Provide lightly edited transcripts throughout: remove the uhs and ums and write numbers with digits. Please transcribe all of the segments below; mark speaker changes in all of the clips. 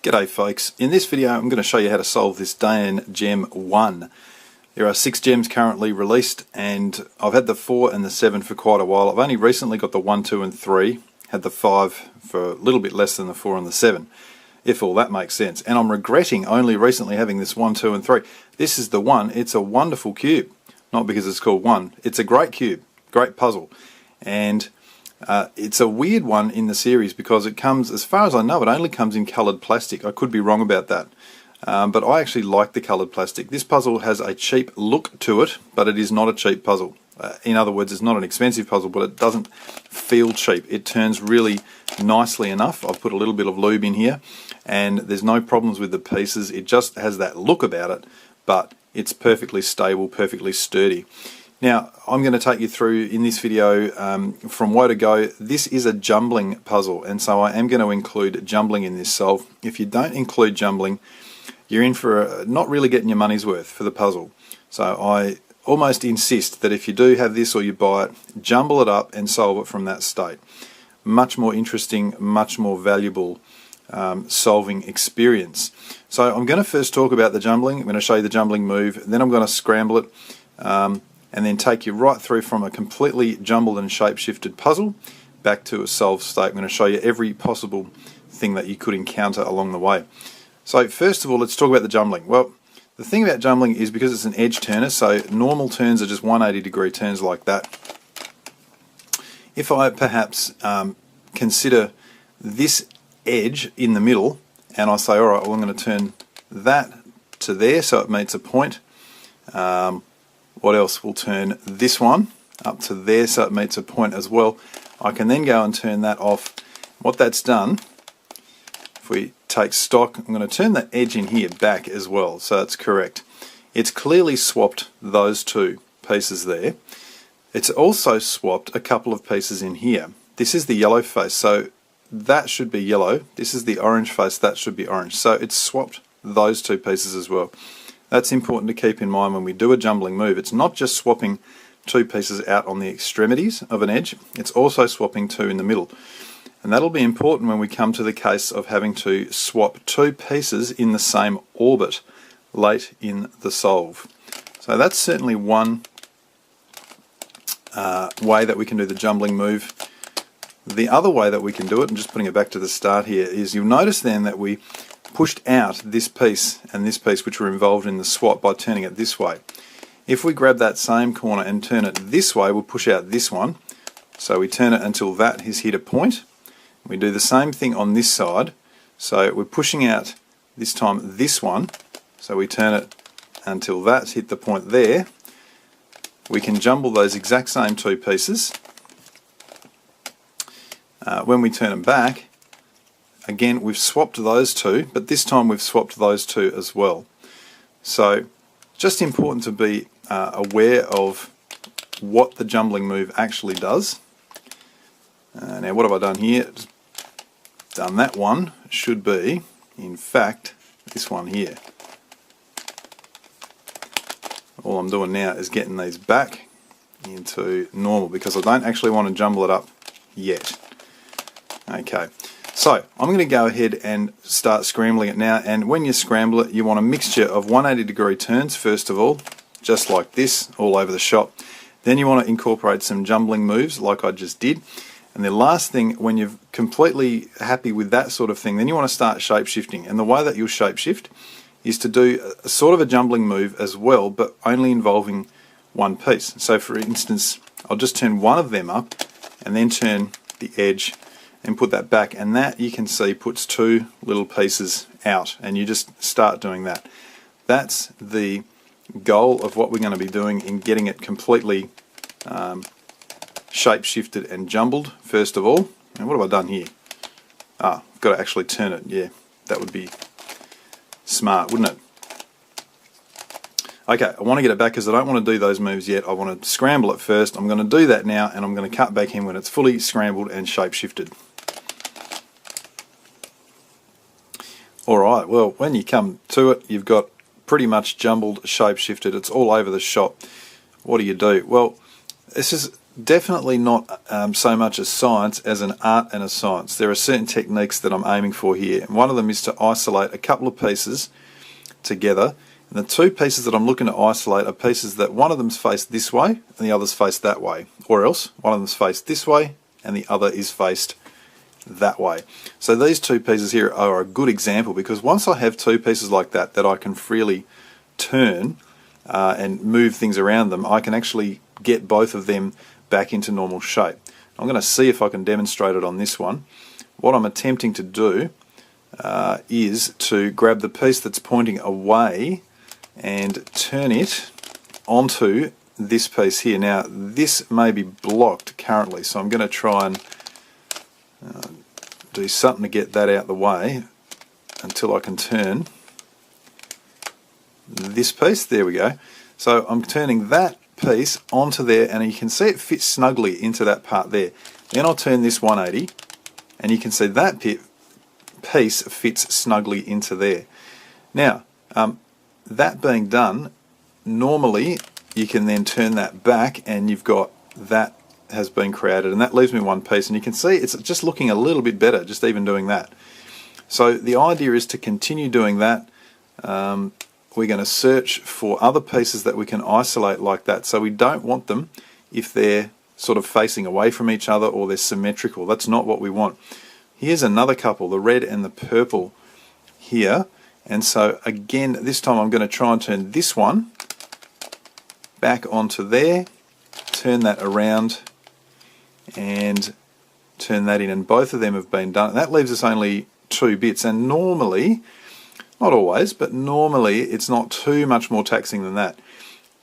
Speaker 1: G'day folks, in this video I'm going to show you how to solve this Dayan Gem 1. There are 6 gems currently released and I've had the 4 and the 7 for quite a while. I've only recently got the 1, 2 and 3, had the 5 for a little bit less than the 4 and the 7, if all that makes sense. And I'm regretting only recently having this 1, 2 and 3. This is the 1, it's a wonderful cube. Not because it's called 1, it's a great cube, great puzzle. And it's a weird one in the series because it comes, as far as I know, it only comes in coloured plastic. I could be wrong about that. But I actually like the coloured plastic. This puzzle has a cheap look to it, but it is not a cheap puzzle. In other words, it's not an expensive puzzle, but it doesn't feel cheap. It turns really nicely enough. I've put a little bit of lube in here, and there's no problems with the pieces. It just has that look about it, but it's perfectly stable, perfectly sturdy. Now, I'm going to take you through in this video from where to go. This is a jumbling puzzle, and so I am going to include jumbling in this solve. If you don't include jumbling, you're in for not really getting your money's worth for the puzzle. So I almost insist that if you do have this or you buy it, jumble it up and solve it from that state. Much more interesting, much more valuable solving experience. So I'm going to first talk about the jumbling. I'm going to show you the jumbling move, then I'm going to scramble it. And then take you right through from a completely jumbled and shape-shifted puzzle back to a solved state. I'm going to show you every possible thing that you could encounter along the way. So first of all, let's talk about the jumbling. Well, the thing about jumbling is because it's an edge turner, so normal turns are just 180-degree turns like that. If I perhaps consider this edge in the middle, and I say, alright, well I'm going to turn that to there so it meets a point. What else? We'll turn this one up to there so it meets a point as well. I can then go and turn that off. What that's done, if we take stock, I'm going to turn that edge in here back as well so it's correct. It's clearly swapped those two pieces there. It's also swapped a couple of pieces in here. This is the yellow face, so that should be yellow. This is the orange face, that should be orange. So it's swapped those two pieces as well. That's important to keep in mind when we do a jumbling move. It's not just swapping two pieces out on the extremities of an edge, it's also swapping two in the middle. And that'll be important when we come to the case of having to swap two pieces in the same orbit late in the solve. So that's certainly one way that we can do the jumbling move. The other way that we can do it, and just putting it back to the start here, is you'll notice then that we pushed out this piece and this piece which were involved in the swap by turning it this way. If we grab that same corner and turn it this way, we'll push out this one. So we turn it until that has hit a point. We do the same thing on this side. So we're pushing out this time this one. So we turn it until that's hit the point there. We can jumble those exact same two pieces. When we turn them back, again, we've swapped those two, but this time we've swapped those two as well. So, just important to be aware of what the jumbling move actually does. Now, what have I done here? Just done that one. It should be, in fact, this one here. All I'm doing now is getting these back into normal because I don't actually want to jumble it up yet. Okay. So, I'm going to go ahead and start scrambling it now, and when you scramble it, you want a mixture of 180-degree turns first of all, just like this, all over the shop. Then you want to incorporate some jumbling moves like I just did. And the last thing, when you're completely happy with that sort of thing, then you want to start shape-shifting. And the way that you'll shape-shift is to do a sort of a jumbling move as well, but only involving one piece. So for instance, I'll just turn one of them up, and then turn the edge and put that back, and that you can see puts two little pieces out, and you just start doing that. That's the goal of what we're going to be doing in getting it completely shape-shifted and jumbled first of all. And what have I done here? I've got to actually turn it. Yeah, that would be smart, wouldn't it? Okay, I want to get it back because I don't want to do those moves yet. I want to scramble it first. I'm going to do that now, and I'm going to cut back in when it's fully scrambled and shape-shifted. Alright, well, when you come to it, you've got pretty much jumbled, shape-shifted. It's all over the shop. What do? Well, this is definitely not so much a science as an art and a science. There are certain techniques that I'm aiming for here, and one of them is to isolate a couple of pieces together. And the two pieces that I'm looking to isolate are pieces that one of them's faced this way and the other's faced that way, or else one of them's faced this way and the other is faced that way. So these two pieces here are a good example, because once I have two pieces like that I can freely turn and move things around them, I can actually get both of them back into normal shape. I'm going to see if I can demonstrate it on this one. What I'm attempting to do is to grab the piece that's pointing away and turn it onto this piece here. Now this may be blocked currently, so I'm going to try and do something to get that out of the way until I can turn this piece. There we go. So I'm turning that piece onto there, and you can see it fits snugly into that part there. Then I'll turn this 180 and you can see that piece fits snugly into there. Now that being done, normally you can then turn that back and you've got that has been created, and that leaves me one piece, and you can see it's just looking a little bit better just even doing that. So the idea is to continue doing that. We're going to search for other pieces that we can isolate like that. So we don't want them if they're sort of facing away from each other or they're symmetrical. That's not what we want. Here's another couple, the red and the purple here. And so again, this time I'm going to try and turn this one back onto there, turn that around and turn that in, and both of them have been done. That leaves us only two bits, and normally, not always, but normally it's not too much more taxing than that.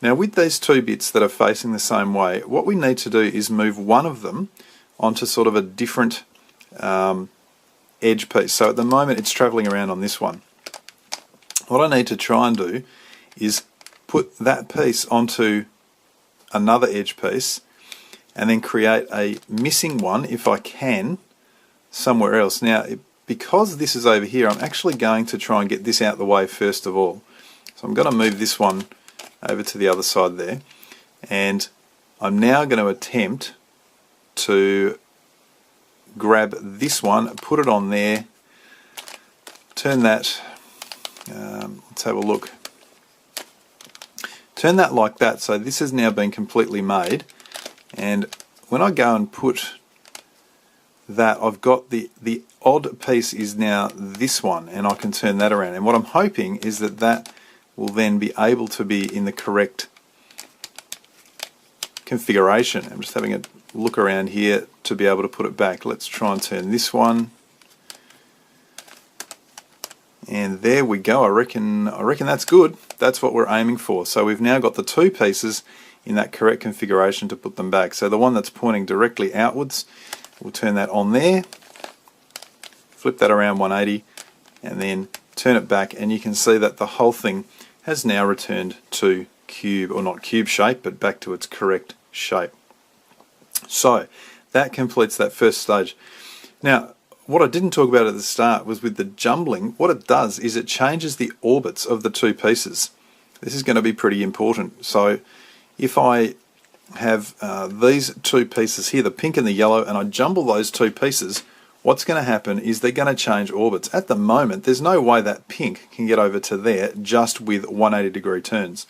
Speaker 1: Now with these two bits that are facing the same way, what we need to do is move one of them onto sort of a different edge piece. So at the moment it's travelling around on this one. What I need to try and do is put that piece onto another edge piece and then create a missing one, if I can, somewhere else. Now because this is over here, I'm actually going to try and get this out of the way first of all. So I'm going to move this one over to the other side there, and I'm now going to attempt to grab this one, put it on there, turn that, let's have a look, turn that like that. So this has now been completely made, and when I go and put that, I've got the odd piece is now this one, and I can turn that around, and what I'm hoping is that that will then be able to be in the correct configuration. I'm just having a look around here to be able to put it back. Let's try and turn this one, and there we go. I reckon that's good. That's what we're aiming for. So we've now got the two pieces in that correct configuration to put them back. So the one that's pointing directly outwards, we'll turn that on there, flip that around 180, and then turn it back, and you can see that the whole thing has now returned to cube, or not cube shape, but back to its correct shape. So that completes that first stage. Now what I didn't talk about at the start was with the jumbling. What it does is it changes the orbits of the two pieces. This is going to be pretty important. So if I have these two pieces here, the pink and the yellow, and I jumble those two pieces, what's going to happen is they're going to change orbits. At the moment there's no way that pink can get over to there just with 180-degree turns.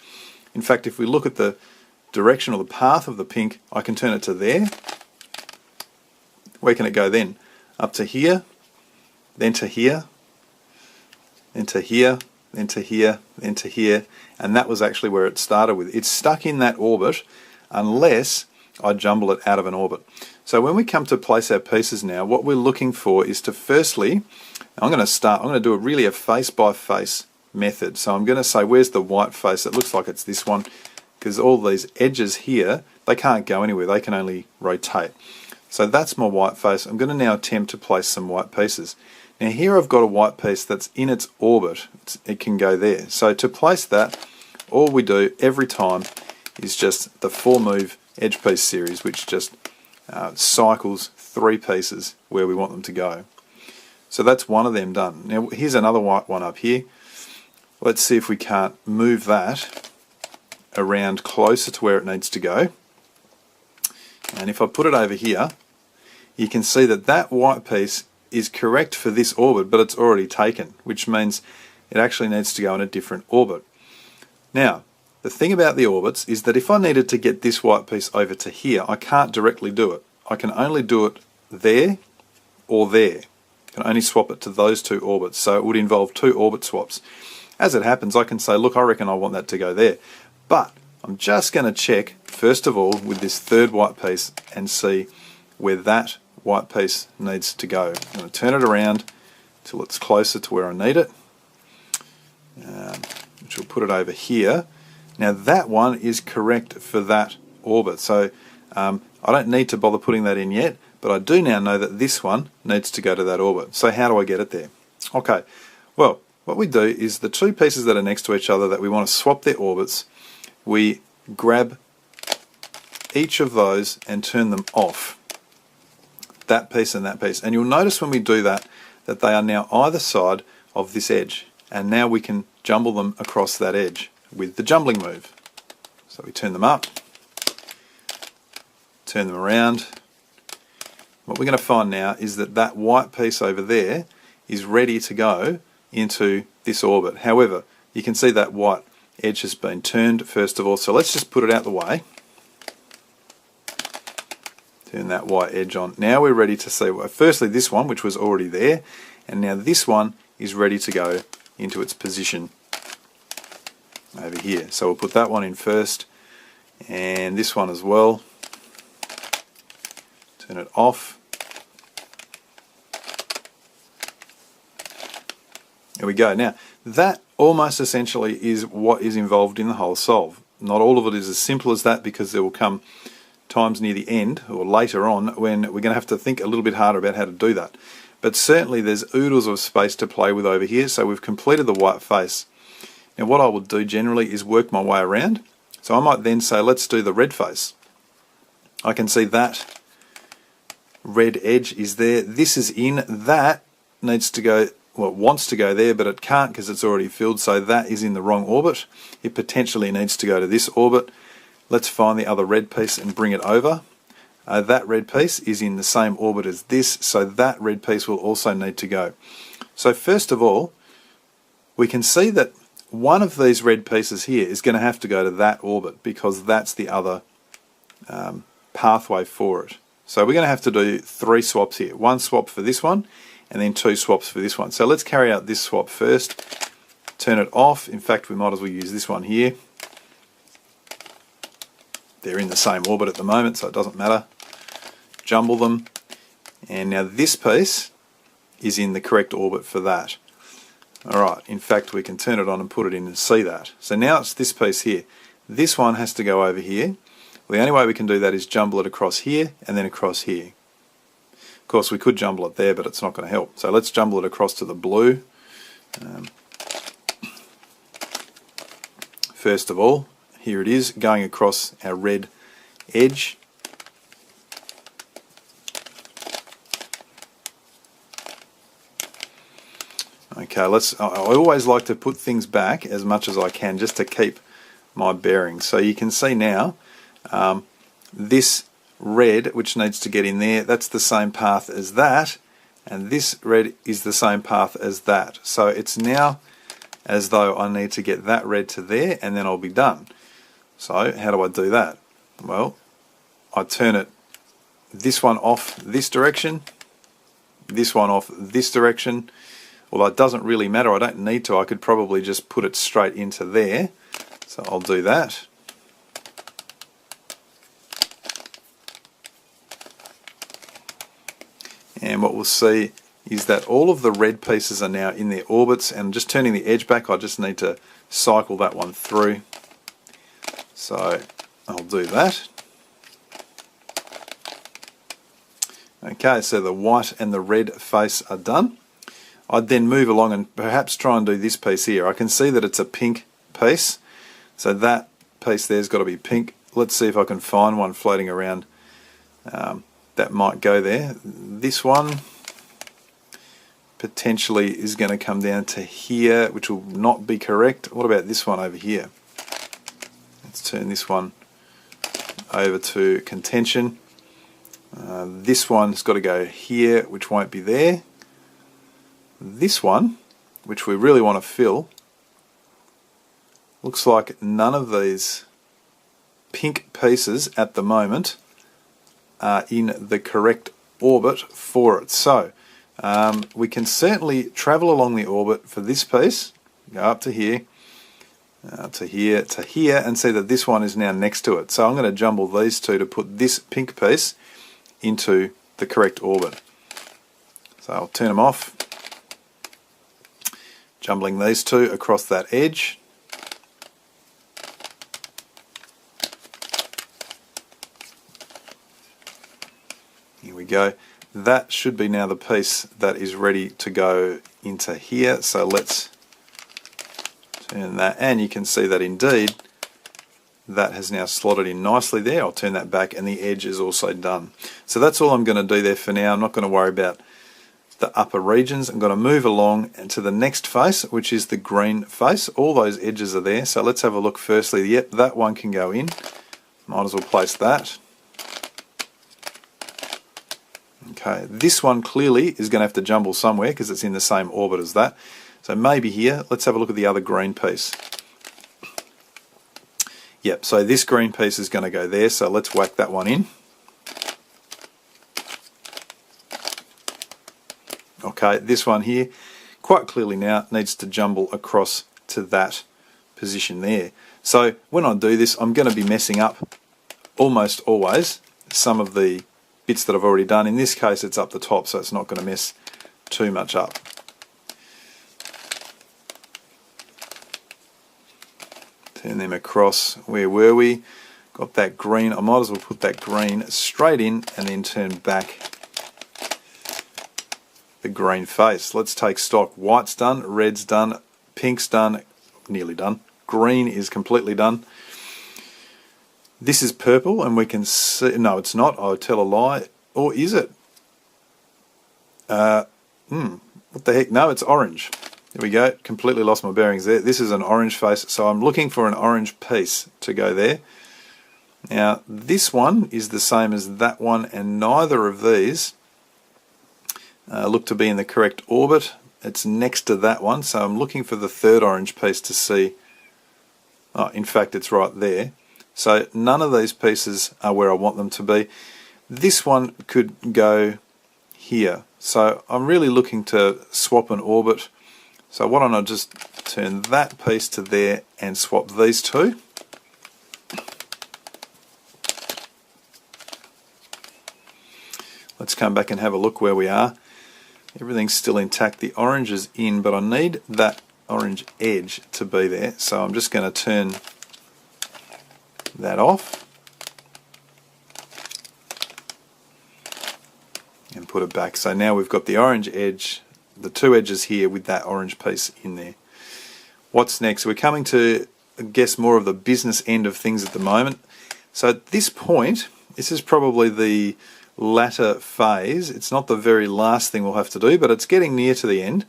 Speaker 1: In fact, if we look at the direction or the path of the pink, I can turn it to there. Where can it go then? Up to here, then to here, then to here, then to here, then to here, and that was actually where it started with. It's stuck in that orbit unless I jumble it out of an orbit. So when we come to place our pieces now, what we're looking for is to firstly, I'm going to do really a face by face method. So I'm going to say, where's the white face? It looks like it's this one, because all these edges here, they can't go anywhere, they can only rotate. So that's my white face. I'm going to now attempt to place some white pieces. Now here I've got a white piece that's in its orbit. It can go there. So to place that, all we do every time is just the 4-move edge piece series, which just cycles 3 pieces where we want them to go. So that's one of them done. Now here's another white one up here. Let's see if we can't move that around closer to where it needs to go. And if I put it over here, you can see that that white piece is correct for this orbit, but it's already taken, which means it actually needs to go in a different orbit. Now, the thing about the orbits is that if I needed to get this white piece over to here, I can't directly do it. I can only do it there or there. I can only swap it to those two orbits, so it would involve two orbit swaps. As it happens, I can say, look, I reckon I want that to go there. But I'm just going to check, first of all, with this third white piece and see where that white piece needs to go. I'm going to turn it around till it's closer to where I need it, which will put it over here. Now that one is correct for that orbit, so I don't need to bother putting that in yet, but I do now know that this one needs to go to that orbit. So how do I get it there? Okay, well, what we do is the two pieces that are next to each other that we want to swap their orbits, we grab each of those and turn them off. That piece and that piece. And you'll notice when we do that, that they are now either side of this edge. And now we can jumble them across that edge with the jumbling move. So we turn them up, turn them around. What we're going to find now is that that white piece over there is ready to go into this orbit. However, you can see that white edge has been turned first of all, so let's just put it out the way. Turn that white edge on. Now we're ready to see, well, firstly this one, which was already there, and now this one is ready to go into its position over here. So we'll put that one in first, and this one as well. Turn it off. There we go. Now, that almost essentially is what is involved in the whole solve. Not all of it is as simple as that, because there will come times near the end or later on when we're going to have to think a little bit harder about how to do that. But certainly there's oodles of space to play with over here, so we've completed the white face. Now what I will do generally is work my way around. So I might then say, let's do the red face. I can see that red edge is there. This is in. That needs to go, well, it wants to go there, but it can't because it's already filled, so that is in the wrong orbit. It potentially needs to go to this orbit. Let's find the other red piece and bring it over. That red piece is in the same orbit as this, so that red piece will also need to go. So first of all, we can see that one of these red pieces here is going to have to go to that orbit, because that's the other pathway for it. So we're going to have to do 3 swaps here. 1 swap for this one, and then 2 swaps for this one. So let's carry out this swap first. Turn it off. In fact, we might as well use this one here. They're in the same orbit at the moment, so it doesn't matter. Jumble them, and now this piece is in the correct orbit for that. Alright, in fact we can turn it on and put it in and see that. So now it's this piece here. This one has to go over here. Well, the only way we can do that is jumble it across here and then across here. Of course we could jumble it there, but it's not going to help. So let's jumble it across to the blue. First of all, here it is, going across our red edge. Okay, I always like to put things back as much as I can just to keep my bearings. So you can see now, this red, which needs to get in there, that's the same path as that, and this red is the same path as that. So it's now as though I need to get that red to there, and then I'll be done. So how do I do that? Well, I turn it, this one off this direction, this one off this direction. Although it doesn't really matter, I don't need to, I could probably just put it straight into there. So I'll do that. And what we'll see is that all of the red pieces are now in their orbits, and just turning the edge back, I just need to cycle that one through. So I'll do that. Okay, so the white and the red face are done. I'd then move along and perhaps try and do this piece here. I can see that it's a pink piece, so that piece there's got to be pink. Let's see if I can find one floating around that might go there. This one potentially is going to come down to here, which will not be correct. What about this one over here? Let's turn this one over to contention. This one's got to go here, which won't be there. This one, which we really want to fill, looks like none of these pink pieces at the moment are in the correct orbit for it. So we can certainly travel along the orbit for this piece, go up to here, to here, to here, and see that this one is now next to it. So I'm going to jumble these two to put this pink piece into the correct orbit. So I'll turn them off, jumbling these two across that edge. Here we go. That should be now the piece that is ready to go into here. So let's turn that, and you can see that indeed that has now slotted in nicely there. I'll turn that back, and the edge is also done. So that's all I'm going to do there for now. I'm not going to worry about the upper regions. I'm going to move along to the next face, which is the green face. All those edges are there. So let's have a look firstly. Yep, that one can go in. Might as well place that. Okay, this one clearly is going to have to jumble somewhere because it's in the same orbit as that. So maybe here. Let's have a look at the other green piece. Yep, so this green piece is going to go there, so let's whack that one in. Okay, this one here, quite clearly now, needs to jumble across to that position there. So when I do this, I'm going to be messing up almost always some of the bits that I've already done. In this case, it's up the top, so it's not going to mess too much up. Turn them across. Where were we? Got that green. I might as well put that green straight in and then turn back the green face. Let's take stock. White's done, red's done, pink's done, nearly done. Green is completely done. This is purple, and we can see, no, it's not. I'll tell a lie. Or is it? What the heck? No, it's orange. There we go, completely lost my bearings there. This is an orange face, so I'm looking for an orange piece to go there. Now, this one is the same as that one, and neither of these look to be in the correct orbit. It's next to that one, so I'm looking for the third orange piece to see. Oh, in fact, it's right there. So none of these pieces are where I want them to be. This one could go here. So I'm really looking to swap an orbit. So why don't I just turn that piece to there and swap these two. Let's come back and have a look where we are. Everything's still intact. The orange is in, but I need that orange edge to be there. So I'm just going to turn that off and put it back. So now we've got the orange edge, the two edges here with that orange piece in there. What's next? We're coming to, I guess, more of the business end of things at the moment. So at this point, this is probably the latter phase. It's not the very last thing we'll have to do, but it's getting near to the end.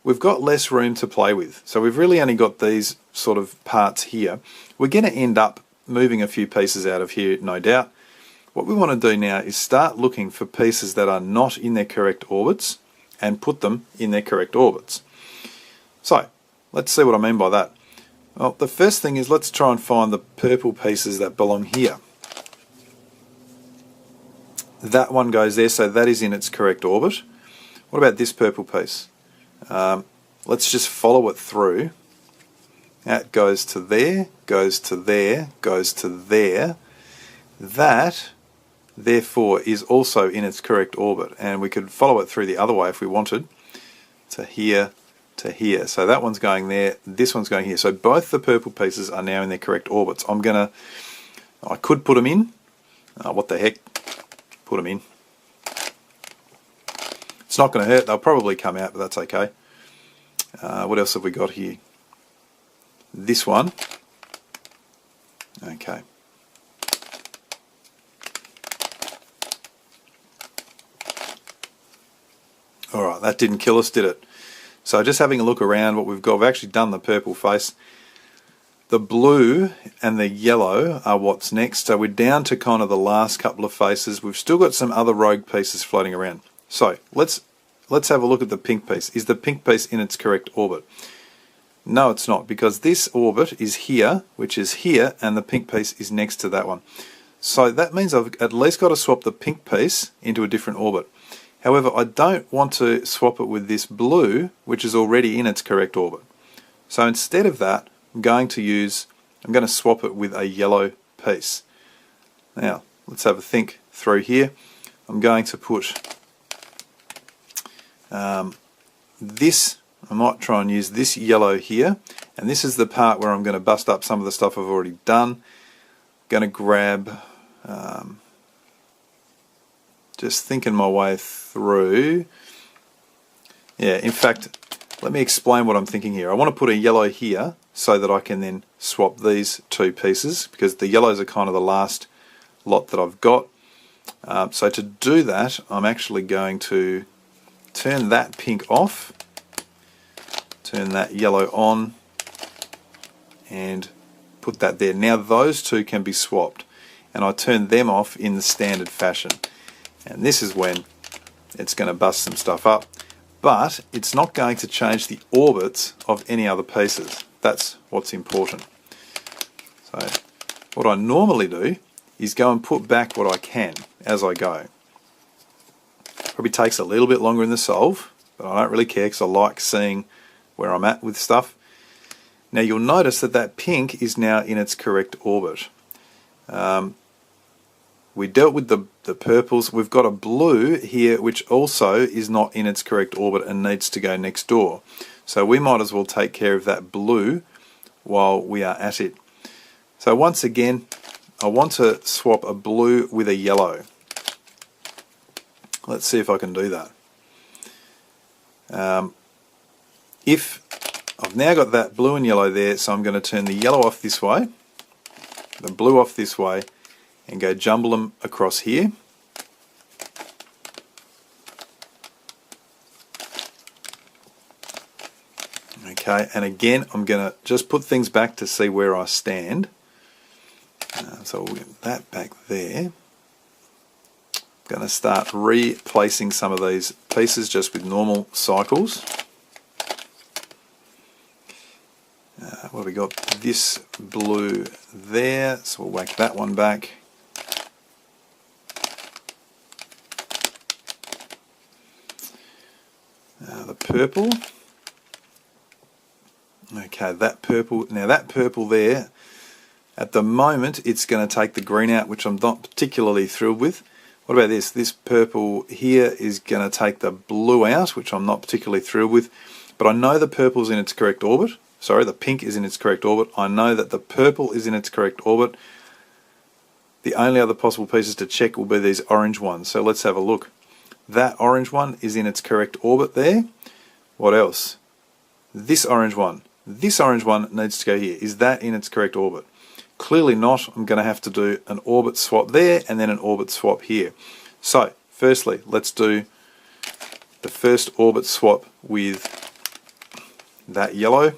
Speaker 1: We've got less room to play with. So we've really only got these sort of parts here. We're going to end up moving a few pieces out of here, no doubt. What we want to do now is start looking for pieces that are not in their correct orbits and put them in their correct orbits. So let's see what I mean by that. Well, the first thing is let's try and find the purple pieces that belong here. That one goes there, so that is in its correct orbit. What about this purple piece? Let's just follow it through. That goes to there, goes to there, goes to there. That, therefore, is also in its correct orbit, and we could follow it through the other way if we wanted, to here, to here. So that one's going there, this one's going here. So both the purple pieces are now in their correct orbits. I could put them in. What the heck? Put them in. It's not going to hurt. They'll probably come out, but that's okay. What else have we got here? This one. Okay. Alright, that didn't kill us, did it? So just having a look around what we've got, we've actually done the purple face. The blue and the yellow are what's next. So we're down to kind of the last couple of faces. We've still got some other rogue pieces floating around. So let's have a look at the pink piece. Is the pink piece in its correct orbit? No, it's not, because this orbit is here, which is here, and the pink piece is next to that one. So that means I've at least got to swap the pink piece into a different orbit. However, I don't want to swap it with this blue, which is already in its correct orbit. So instead of that, I'm going to swap it with a yellow piece. Now, let's have a think through here. I'm going to put this, I might try and use this yellow here, and this is the part where I'm going to bust up some of the stuff I've already done. Going to grab, just thinking my way through. Yeah, in fact, let me explain what I'm thinking here. I want to put a yellow here so that I can then swap these two pieces, because the yellows are kind of the last lot that I've got. So to do that, I'm actually going to turn that pink off, turn that yellow on, and put that there. Now those two can be swapped, and I turn them off in the standard fashion. And this is when it's going to bust some stuff up, but it's not going to change the orbits of any other pieces. That's what's important. So what I normally do is go and put back what I can as I go. Probably takes a little bit longer in the solve, but I don't really care because I like seeing where I'm at with stuff. Now you'll notice that that pink is now in its correct orbit. We dealt with the purples. We've got a blue here which also is not in its correct orbit and needs to go next door. So we might as well take care of that blue while we are at it. So once again, I want to swap a blue with a yellow. Let's see if I can do that. If I've now got that blue and yellow there, so I'm going to turn the yellow off this way, the blue off this way, and go jumble them across here. Okay, and again, I'm going to just put things back to see where I stand. So we'll get that back there. I'm going to start replacing some of these pieces just with normal cycles. Well, we got this blue there, so we'll whack that one back. The purple. Okay, that purple. Now that purple there, at the moment, it's going to take the green out, which I'm not particularly thrilled with. What about this? This purple here is going to take the blue out, which I'm not particularly thrilled with. But I know the purple's in its correct orbit. Sorry, the pink is in its correct orbit. I know that the purple is in its correct orbit. The only other possible pieces to check will be these orange ones. So let's have a look. That orange one is in its correct orbit there. What else? This orange one. This orange one needs to go here. Is that in its correct orbit? Clearly not. I'm going to have to do an orbit swap there and then an orbit swap here. So, firstly, let's do the first orbit swap with that yellow,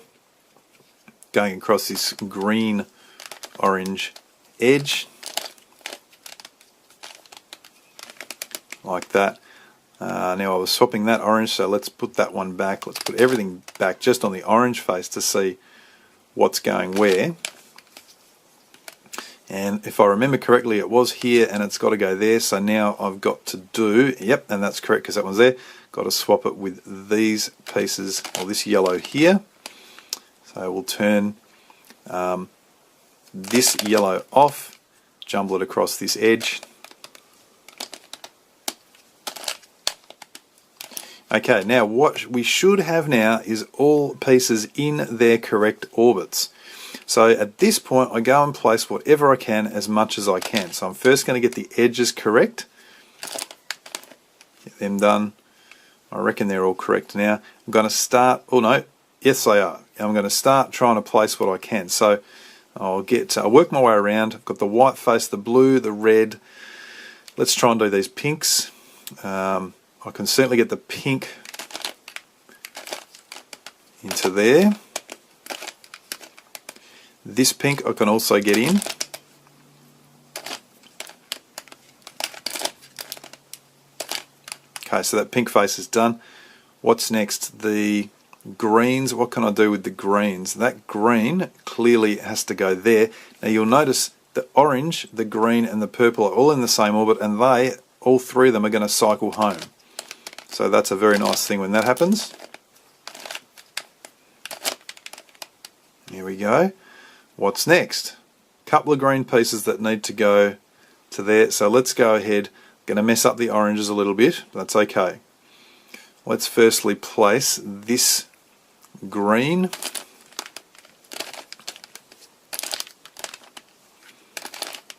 Speaker 1: going across this green-orange edge, like that. Now I was swapping that orange, so let's put that one back. Let's put everything back just on the orange face to see what's going where. And if I remember correctly, it was here and it's got to go there. So now I've got to do, yep, and that's correct because that one's there. Got to swap it with these pieces, or this yellow here. So we'll turn this yellow off, jumble it across this edge. Okay, now what we should have now is all pieces in their correct orbits. So at this point I go and place whatever I can as much as I can. So I'm first going to get the edges correct. Get them done. I reckon they're all correct now. I'm going to start, oh no, yes they are. I'm going to start trying to place what I can. So I'll work my way around. I've got the white face, the blue, the red. Let's try and do these pinks. I can certainly get the pink into there. This pink I can also get in. Okay, so that pink face is done. What's next? The greens. What can I do with the greens? That green clearly has to go there. Now you'll notice the orange, the green and the purple are all in the same orbit, and all three of them are going to cycle home. So that's a very nice thing when that happens. Here we go. What's next? Couple of green pieces that need to go to there. So let's go ahead. Going to mess up the oranges a little bit. That's okay. Let's firstly place this green.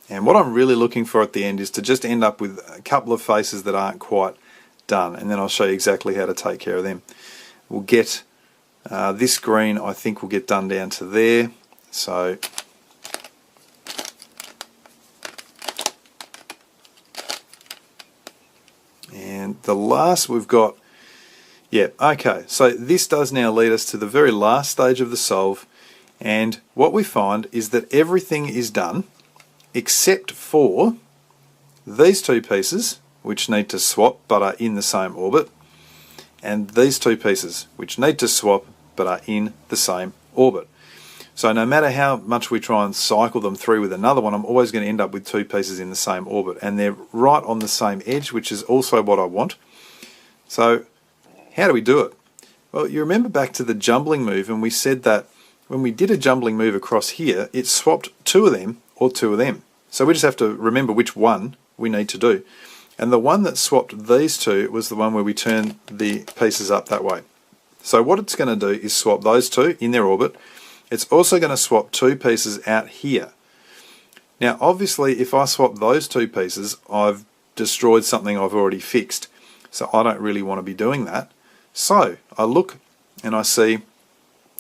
Speaker 1: And what I'm really looking for at the end is to just end up with a couple of faces that aren't quite done, and then I'll show you exactly how to take care of them. We'll get this green, I think, will get done down to there. So and the last we've got, yeah, okay, so this does now lead us to the very last stage of the solve, and what we find is that everything is done except for these two pieces, which need to swap but are in the same orbit, and these two pieces, which need to swap but are in the same orbit. So no matter how much we try and cycle them through with another one, I'm always going to end up with two pieces in the same orbit, and they're right on the same edge, which is also what I want. So how do we do it? Well, you remember back to the jumbling move, and we said that when we did a jumbling move across here, it swapped two of them or two of them. So we just have to remember which one we need to do. And the one that swapped these two was the one where we turn the pieces up that way. So what it's going to do is swap those two in their orbit. It's also going to swap two pieces out here. Now obviously if I swap those two pieces, I've destroyed something I've already fixed. So I don't really want to be doing that. So I look and I see,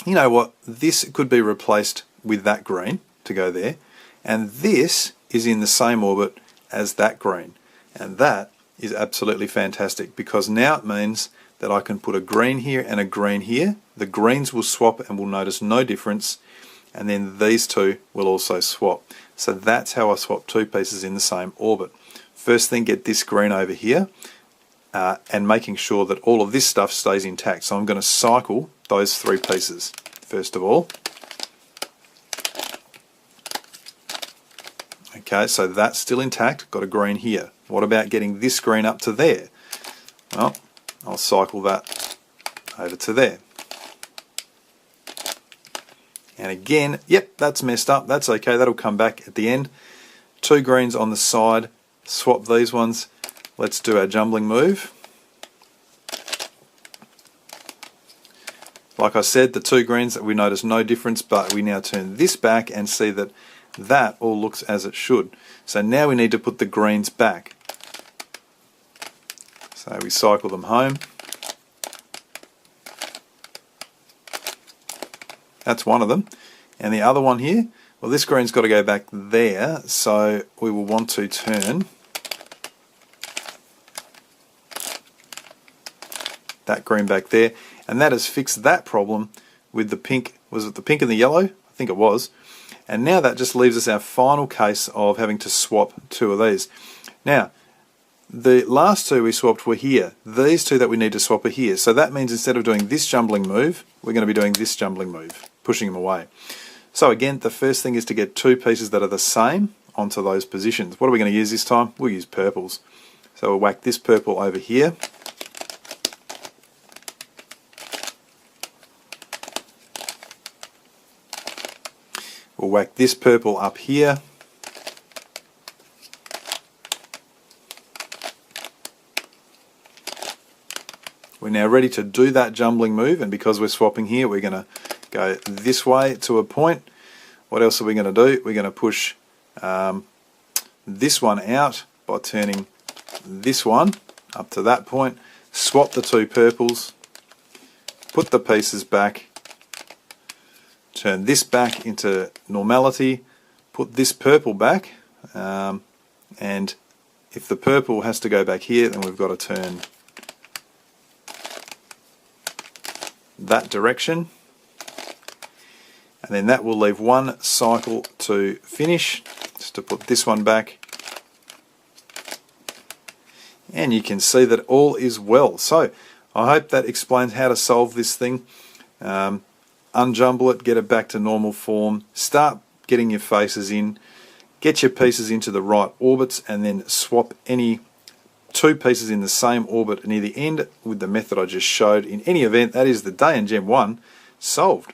Speaker 1: you know what, this could be replaced with that green to go there, and this is in the same orbit as that green, and that is absolutely fantastic, because now it means that I can put a green here and a green here. The greens will swap and we'll notice no difference, and then these two will also swap. So that's how I swap two pieces in the same orbit. First thing, get this green over here, and making sure that all of this stuff stays intact. So I'm going to cycle those three pieces first of all. Okay, so that's still intact, got a green here. What about getting this green up to there? Well, I'll cycle that over to there. And again, yep, that's messed up, that's okay, that'll come back at the end. Two greens on the side, swap these ones. Let's do our jumbling move. Like I said, the two greens, we notice no difference, but we now turn this back and see that that all looks as it should. So now we need to put the greens back. So we cycle them home. That's one of them. And the other one here, well, this green's got to go back there, so we will want to turn that green back there, and that has fixed that problem with the pink. Was it the pink and the yellow? I think it was. And now that just leaves us our final case of having to swap two of these. Now, the last two we swapped were here. These two that we need to swap are here. So that means instead of doing this jumbling move, we're going to be doing this jumbling move, pushing them away. So again, the first thing is to get two pieces that are the same onto those positions. What are we going to use this time? We'll use purples. So we'll whack this purple over here. We'll whack this purple up here. We're now ready to do that jumbling move, and because we're swapping here, we're going to go this way to a point. What else are we going to do? We're going to push this one out by turning this one up to that point, swap the two purples, put the pieces back, turn this back into normality, put this purple back, and if the purple has to go back here, then we've got to turn that direction. and then that will leave one cycle to finish. Just to put this one back, and you can see that all is well. So I hope that explains how to solve this thing. Unjumble it, get it back to normal form, start getting your faces in, get your pieces into the right orbits, and then swap any two pieces in the same orbit near the end with the method I just showed. In any event, that is the Dayan Gem 1 solved.